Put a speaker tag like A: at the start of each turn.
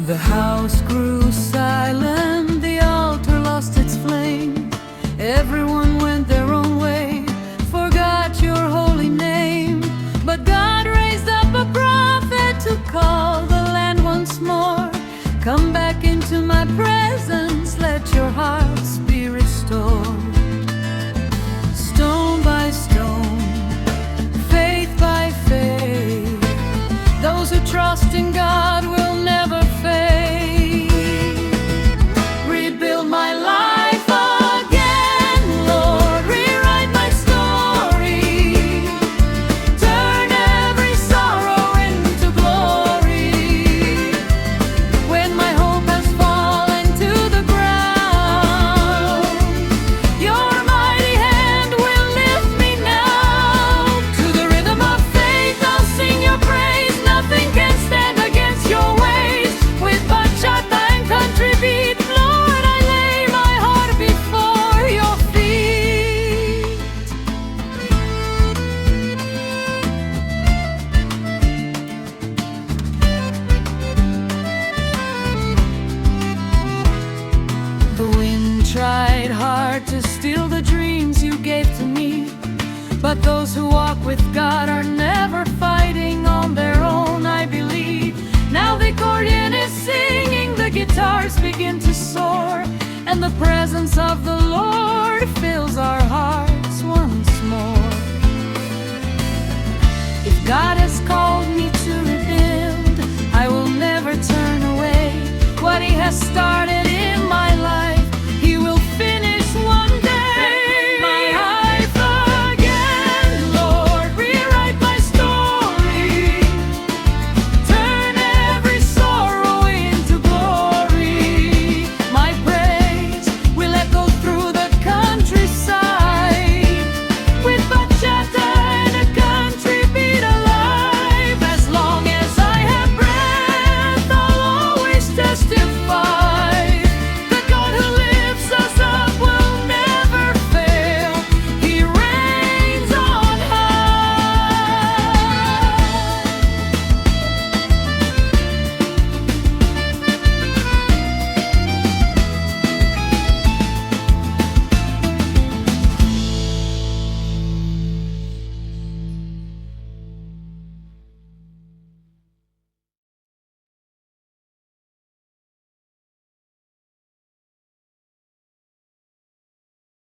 A: The house grew silent, the altar lost its flame. Everyone went their own way, forgot your holy name. But God raised up a prophet to call the land once more. Come back into my presence, let your hearts be restored. Stone by stone, faith by faith, those who trust in God will never fade. Rebuild my life again, Lord, rewrite my story. Turn every sorrow into glory. When my hope has fallen to the ground, your mighty hand will lift me now. To the rhythm of faith I'll sing your praise. Nothing can stand against your ways. With bachata and country beat, Lord, I lay my heart before your feet. The wind tried hard to steal the dreams you gave to me, but those who walk with God are never fighting on their own, I believe. Now the accordion is singing, the guitars begin to soar, and the presence of the Lord fills our hearts once more. If God has called me to rebuild, I will never turn away. What He has started in my life,